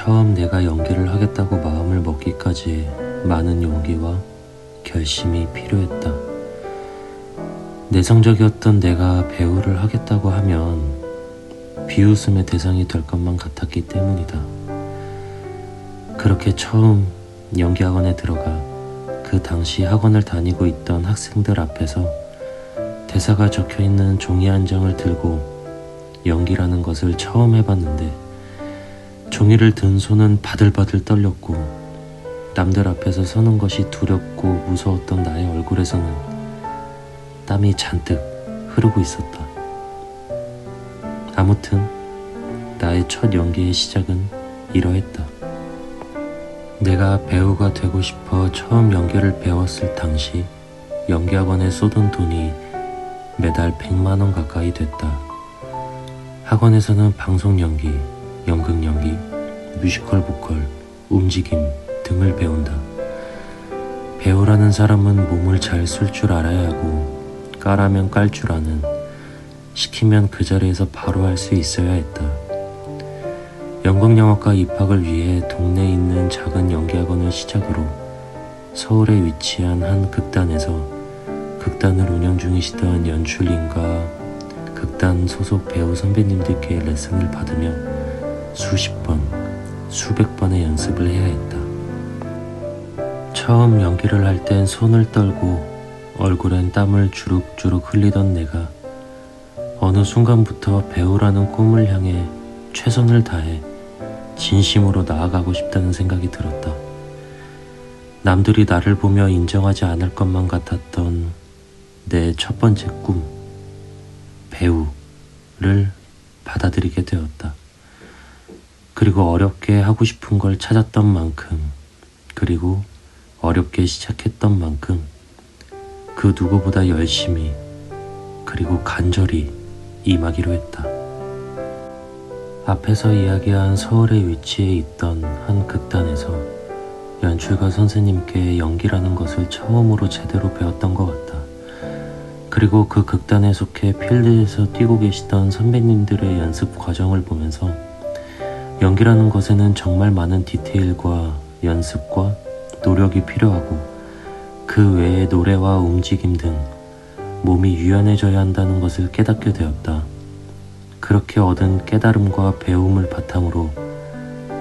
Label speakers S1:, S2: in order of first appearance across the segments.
S1: 처음 내가 연기를 하겠다고 마음을 먹기까지 많은 용기와 결심이 필요했다. 내성적이었던 내가 배우를 하겠다고 하면 비웃음의 대상이 될 것만 같았기 때문이다. 그렇게 처음 연기학원에 들어가 그 당시 학원을 다니고 있던 학생들 앞에서 대사가 적혀있는 종이 한 장을 들고 연기라는 것을 처음 해봤는데 종이를 든 손은 바들바들 떨렸고 남들 앞에서 서는 것이 두렵고 무서웠던 나의 얼굴에서는 땀이 잔뜩 흐르고 있었다. 아무튼 나의 첫 연기의 시작은 이러했다. 내가 배우가 되고 싶어 처음 연기를 배웠을 당시 연기학원에 쏟은 돈이 매달 100만 원 가까이 됐다. 학원에서는 방송 연기, 연극 연기, 뮤지컬 보컬, 움직임 등을 배운다. 배우라는 사람은 몸을 잘 쓸 줄 알아야 하고 까라면 깔 줄 아는, 시키면 그 자리에서 바로 할 수 있어야 했다. 연극영화과 입학을 위해 동네에 있는 작은 연기학원을 시작으로 서울에 위치한 한 극단에서 극단을 운영 중이시던 연출님과 극단 소속 배우 선배님들께 레슨을 받으며 수십 번, 수백 번의 연습을 해야 했다. 처음 연기를 할 땐 손을 떨고 얼굴엔 땀을 주룩주룩 흘리던 내가 어느 순간부터 배우라는 꿈을 향해 최선을 다해 진심으로 나아가고 싶다는 생각이 들었다. 남들이 나를 보며 인정하지 않을 것만 같았던 내 첫 번째 꿈, 배우를 받아들이게 되었다. 그리고 어렵게 하고 싶은 걸 찾았던 만큼, 그리고 어렵게 시작했던 만큼 그 누구보다 열심히 그리고 간절히 임하기로 했다. 앞에서 이야기한 서울에 위치해 있던 한 극단에서 연출가 선생님께 연기라는 것을 처음으로 제대로 배웠던 것 같다. 그리고 그 극단에 속해 필드에서 뛰고 계시던 선배님들의 연습 과정을 보면서 연기라는 것에는 정말 많은 디테일과 연습과 노력이 필요하고 그 외에 노래와 움직임 등 몸이 유연해져야 한다는 것을 깨닫게 되었다. 그렇게 얻은 깨달음과 배움을 바탕으로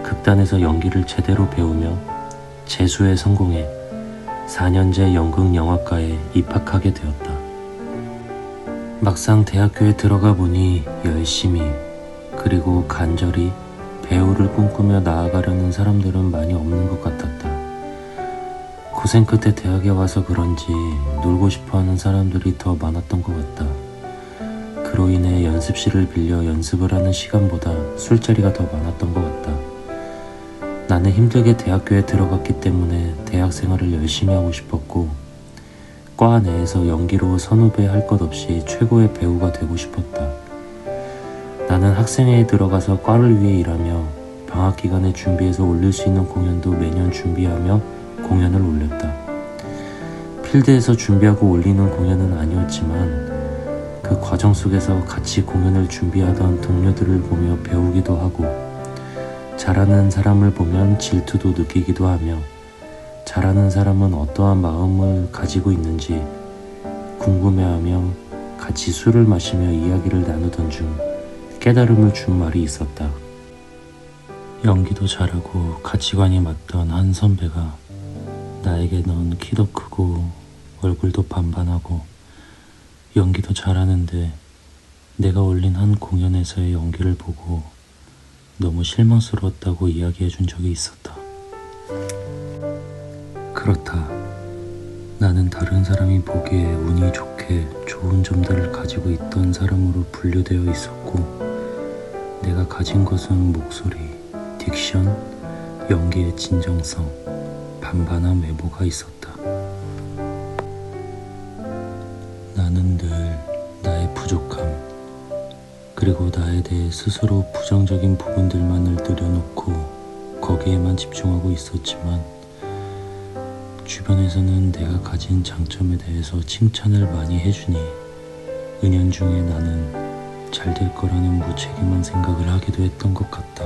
S1: 극단에서 연기를 제대로 배우며 재수에 성공해 4년제 연극영화과에 입학하게 되었다. 막상 대학교에 들어가 보니 열심히 그리고 간절히 배우를 꿈꾸며 나아가려는 사람들은 많이 없는 것 같았다. 고생 끝에 대학에 와서 그런지 놀고 싶어하는 사람들이 더 많았던 것 같다. 그로 인해 연습실을 빌려 연습을 하는 시간보다 술자리가 더 많았던 것 같다. 나는 힘들게 대학교에 들어갔기 때문에 대학 생활을 열심히 하고 싶었고 과 내에서 연기로 선후배 할 것 없이 최고의 배우가 되고 싶었다. 나는 학생회에 들어가서 과를 위해 일하며 방학 기간에 준비해서 올릴 수 있는 공연도 매년 준비하며 공연을 올렸다. 필드에서 준비하고 올리는 공연은 아니었지만 그 과정 속에서 같이 공연을 준비하던 동료들을 보며 배우기도 하고 잘하는 사람을 보면 질투도 느끼기도 하며 잘하는 사람은 어떠한 마음을 가지고 있는지 궁금해하며 같이 술을 마시며 이야기를 나누던 중 깨달음을 준 말이 있었다. 연기도 잘하고 가치관이 맞던 한 선배가 나에게 넌 키도 크고 얼굴도 반반하고 연기도 잘하는데 내가 올린 한 공연에서의 연기를 보고 너무 실망스러웠다고 이야기해 준 적이 있었다. 그렇다. 나는 다른 사람이 보기에 운이 좋게 좋은 점들을 가지고 있던 사람으로 분류되어 있었고 내가 가진 것은 목소리, 딕션, 연기의 진정성, 반반한 외모가 있었다. 나는 늘 나의 부족함, 그리고 나에 대해 스스로 부정적인 부분들만을 늘여놓고 거기에만 집중하고 있었지만 주변에서는 내가 가진 장점에 대해서 칭찬을 많이 해주니 은연중에 나는 잘 될 거라는 무책임한 생각을 하기도 했던 것 같다.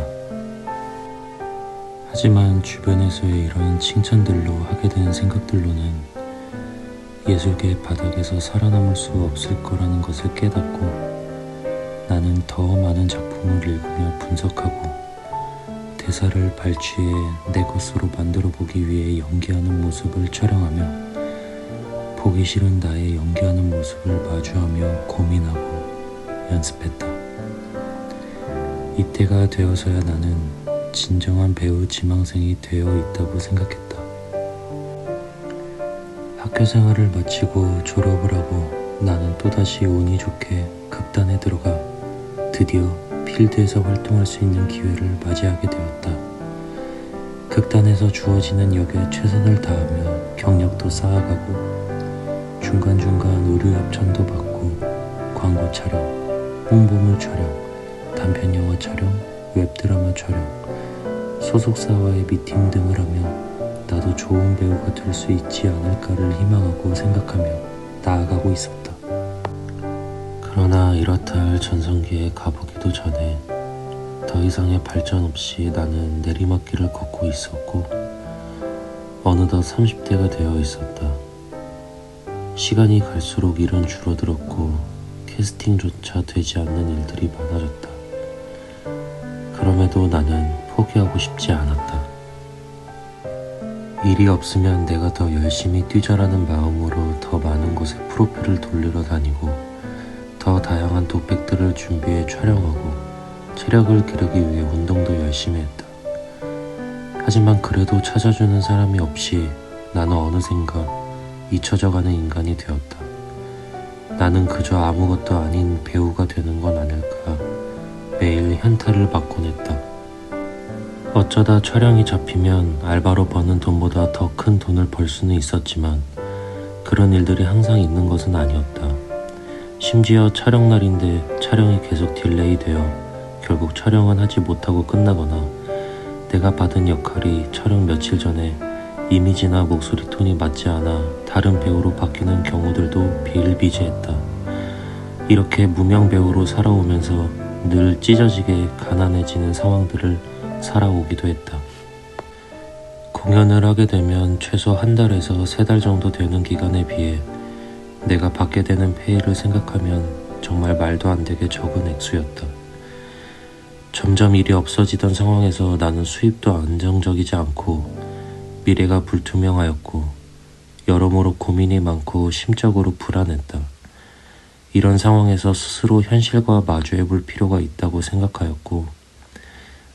S1: 하지만 주변에서의 이런 칭찬들로 하게 되는 생각들로는 예술계 바닥에서 살아남을 수 없을 거라는 것을 깨닫고 나는 더 많은 작품을 읽으며 분석하고 대사를 발췌해 내 것으로 만들어 보기 위해 연기하는 모습을 촬영하며 보기 싫은 나의 연기하는 모습을 마주하며 고민하고 연습했다. 이때가 되어서야 나는 진정한 배우 지망생이 되어 있다고 생각했다. 학교 생활을 마치고 졸업을 하고 나는 또다시 운이 좋게 극단에 들어가 드디어 필드에서 활동할 수 있는 기회를 맞이하게 되었다. 극단에서 주어지는 역에 최선을 다하며 경력도 쌓아가고 중간중간 의류 협찬도 받고 광고 촬영, 홍보물 촬영, 단편 영화 촬영, 웹드라마 촬영, 소속사와의 미팅 등을 하며 나도 좋은 배우가 될 수 있지 않을까를 희망하고 생각하며 나아가고 있었다. 그러나 이렇다 할 전성기에 가보기도 전에 더 이상의 발전 없이 나는 내리막길을 걷고 있었고 어느덧 30대가 되어 있었다. 시간이 갈수록 일은 줄어들었고 캐스팅조차 되지 않는 일들이 많아졌다. 그럼에도 나는 포기하고 싶지 않았다. 일이 없으면 내가 더 열심히 뛰자라는 마음으로 더 많은 곳에 프로필을 돌리러 다니고 더 다양한 독백들을 준비해 촬영하고 체력을 기르기 위해 운동도 열심히 했다. 하지만 그래도 찾아주는 사람이 없이 나는 어느샌가 잊혀져가는 인간이 되었다. 나는 그저 아무것도 아닌 배우가 되는 건 아닐까 매일 현타를 받곤 했다. 어쩌다 촬영이 잡히면 알바로 버는 돈보다 더 큰 돈을 벌 수는 있었지만 그런 일들이 항상 있는 것은 아니었다. 심지어 촬영날인데 촬영이 계속 딜레이 되어 결국 촬영은 하지 못하고 끝나거나 내가 받은 역할이 촬영 며칠 전에 이미지나 목소리 톤이 맞지 않아 다른 배우로 바뀌는 경우들도 비일비재했다. 이렇게 무명 배우로 살아오면서 늘 찢어지게 가난해지는 상황들을 살아오기도 했다. 공연을 하게 되면 최소 한 달에서 3달 정도 되는 기간에 비해 내가 받게 되는 페이를 생각하면 정말 말도 안 되게 적은 액수였다. 점점 일이 없어지던 상황에서 나는 수입도 안정적이지 않고 미래가 불투명하였고 여러모로 고민이 많고 심적으로 불안했다. 이런 상황에서 스스로 현실과 마주해볼 필요가 있다고 생각하였고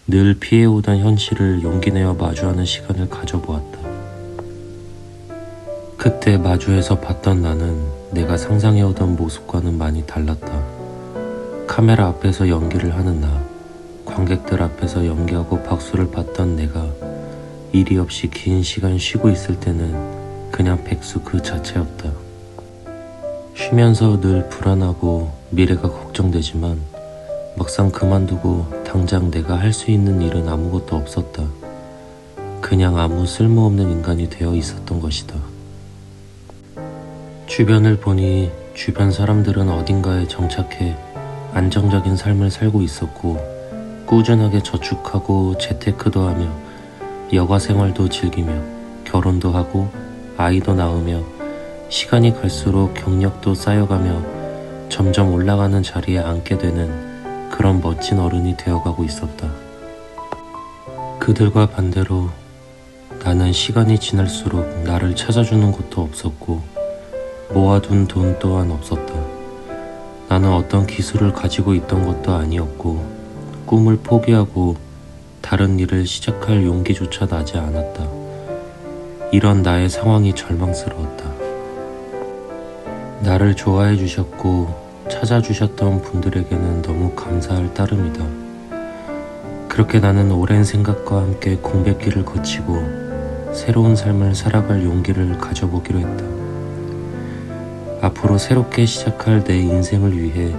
S1: 늘 피해오던 현실을 용기내어 마주하는 시간을 가져보았다. 그때 마주해서 봤던 나는 내가 상상해오던 모습과는 많이 달랐다. 카메라 앞에서 연기를 하는 나, 관객들 앞에서 연기하고 박수를 받던 내가 일이 없이 긴 시간 쉬고 있을 때는 그냥 백수 그 자체였다. 쉬면서 늘 불안하고 미래가 걱정되지만 막상 그만두고 당장 내가 할 수 있는 일은 아무것도 없었다. 그냥 아무 쓸모없는 인간이 되어 있었던 것이다. 주변을 보니 주변 사람들은 어딘가에 정착해 안정적인 삶을 살고 있었고 꾸준하게 저축하고 재테크도 하며 여가 생활도 즐기며 결혼도 하고 아이도 낳으며 시간이 갈수록 경력도 쌓여가며 점점 올라가는 자리에 앉게 되는 그런 멋진 어른이 되어가고 있었다. 그들과 반대로 나는 시간이 지날수록 나를 찾아주는 곳도 없었고 모아둔 돈 또한 없었다. 나는 어떤 기술을 가지고 있던 것도 아니었고 꿈을 포기하고 다른 일을 시작할 용기조차 나지 않았다. 이런 나의 상황이 절망스러웠다. 나를 좋아해 주셨고 찾아주셨던 분들에게는 너무 감사할 따름이다. 그렇게 나는 오랜 생각과 함께 공백기를 거치고 새로운 삶을 살아갈 용기를 가져보기로 했다. 앞으로 새롭게 시작할 내 인생을 위해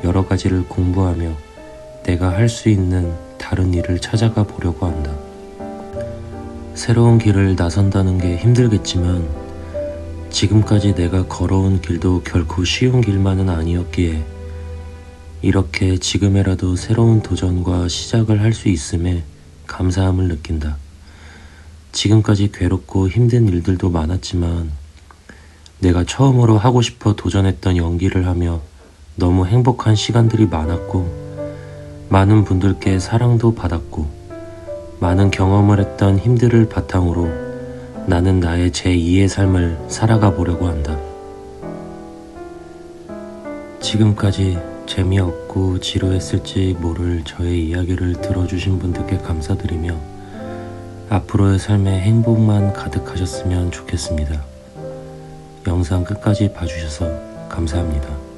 S1: 여러 가지를 공부하며 내가 할 수 있는 다른 일을 찾아가 보려고 한다. 새로운 길을 나선다는 게 힘들겠지만 지금까지 내가 걸어온 길도 결코 쉬운 길만은 아니었기에 이렇게 지금이라도 새로운 도전과 시작을 할 수 있음에 감사함을 느낀다. 지금까지 괴롭고 힘든 일들도 많았지만 내가 처음으로 하고 싶어 도전했던 연기를 하며 너무 행복한 시간들이 많았고 많은 분들께 사랑도 받았고 많은 경험을 했던 힘들을 바탕으로 나는 나의 제2의 삶을 살아가 보려고 한다. 지금까지 재미없고 지루했을지 모를 저의 이야기를 들어주신 분들께 감사드리며 앞으로의 삶에 행복만 가득하셨으면 좋겠습니다. 영상 끝까지 봐주셔서 감사합니다.